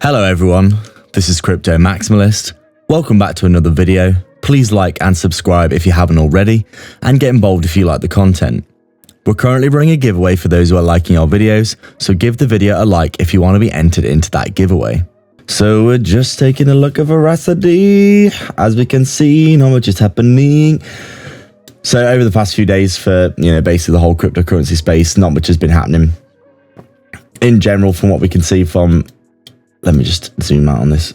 Hello everyone, this is Crypto Maximalist. Welcome back to another video. Please like and subscribe if you haven't already, and get involved if you like the content. We're currently running a giveaway for those who are liking our videos, so give the video a like if you want to be entered into that giveaway. So we're just taking a look at Verasity. As we can see, not much is happening. So over the past few days for, basically the whole cryptocurrency space, not much has been happening. In general, from what we can see from, let me just zoom out on this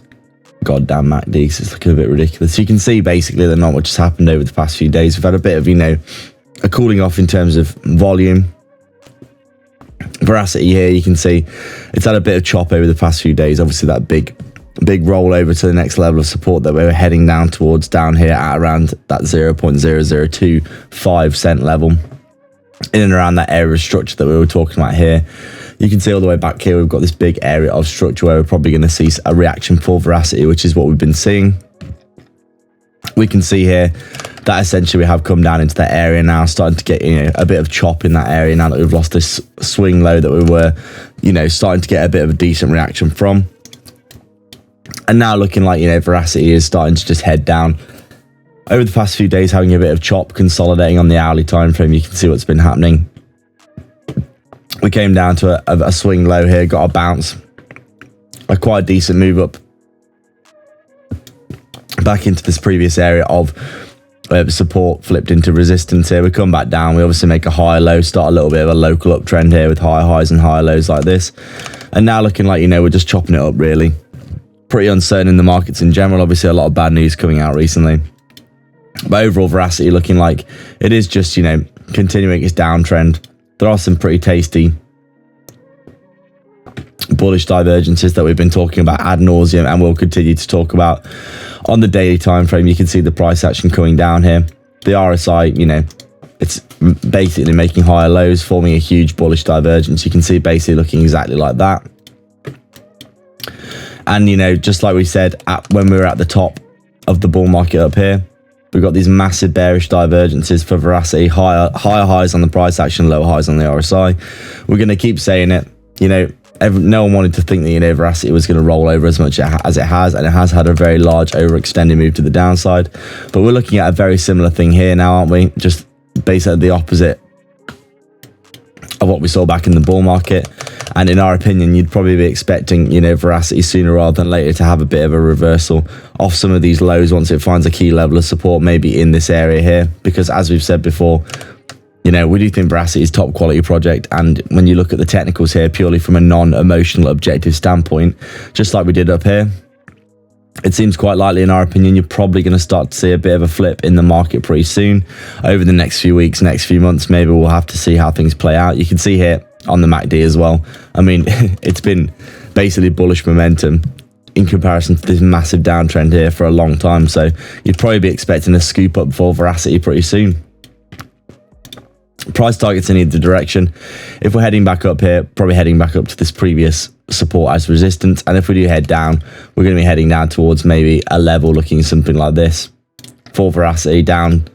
goddamn MACD because it's looking a bit ridiculous. You can see basically that not much has happened over the past few days. We've had a bit of, a cooling off in terms of volume. Verasity here, you can see it's had a bit of chop over the past few days. Obviously that big roll over to the next level of support that we were heading down towards, down here at around that 0.0025 cent level, in and around that area of structure that we were talking about here. You can see all the way back here, we've got this big area of structure where we're probably going to see a reaction for Verasity, which is what we've been seeing. We can see here that essentially we have come down into that area now, starting to get, a bit of chop in that area now that we've lost this swing low that we were, starting to get a bit of a decent reaction from. And now looking like, Verasity is starting to just head down. Over the past few days, having a bit of chop, consolidating on the hourly time frame, you can see what's been happening. We came down to a swing low here, got a bounce, a quite decent move up back into this previous area of support, flipped into resistance here. We come back down, we obviously make a high low, start a little bit of a local uptrend here with higher highs and higher lows like this. And now looking like, we're just chopping it up really. Pretty uncertain in the markets in general. Obviously a lot of bad news coming out recently. But overall Verasity looking like it is just, continuing its downtrend. There are some pretty tasty bullish divergences that we've been talking about ad nauseum and we'll continue to talk about on the daily time frame. You can see the price action coming down here. The RSI, it's basically making higher lows, forming a huge bullish divergence. You can see basically looking exactly like that. And, just like we said when we were at the top of the bull market up here, we've got these massive bearish divergences for Verasity, higher highs on the price action, lower highs on the RSI. We're going to keep saying it. No one wanted to think that Verasity was going to roll over as much as it has, and it has had a very large overextended move to the downside. But we're looking at a very similar thing here now, aren't we? Just basically the opposite of what we saw back in the bull market. And in our opinion, you'd probably be expecting, Verasity sooner rather than later to have a bit of a reversal off some of these lows once it finds a key level of support, maybe in this area here. Because as we've said before, we do think Verasity is a top quality project. And when you look at the technicals here, purely from a non-emotional objective standpoint, just like we did up here, it seems quite likely, in our opinion, you're probably going to start to see a bit of a flip in the market pretty soon over the next few weeks, next few months. Maybe we'll have to see how things play out. You can see here on the MACD as well. I mean, it's been basically bullish momentum in comparison to this massive downtrend here for a long time. So you'd probably be expecting a scoop up for Verasity pretty soon. Price targets in either direction. If we're heading back up here, probably heading back up to this previous support as resistance. And if we do head down, we're going to be heading down towards maybe a level looking something like this for Verasity, down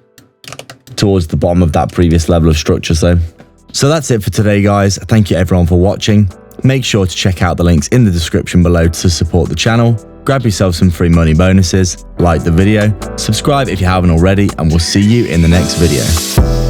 towards the bottom of that previous level of structure. So that's it for today, guys. Thank you everyone for watching. Make sure to check out the links in the description below to support the channel. Grab yourself some free money bonuses, like the video, subscribe if you haven't already, and we'll see you in the next video.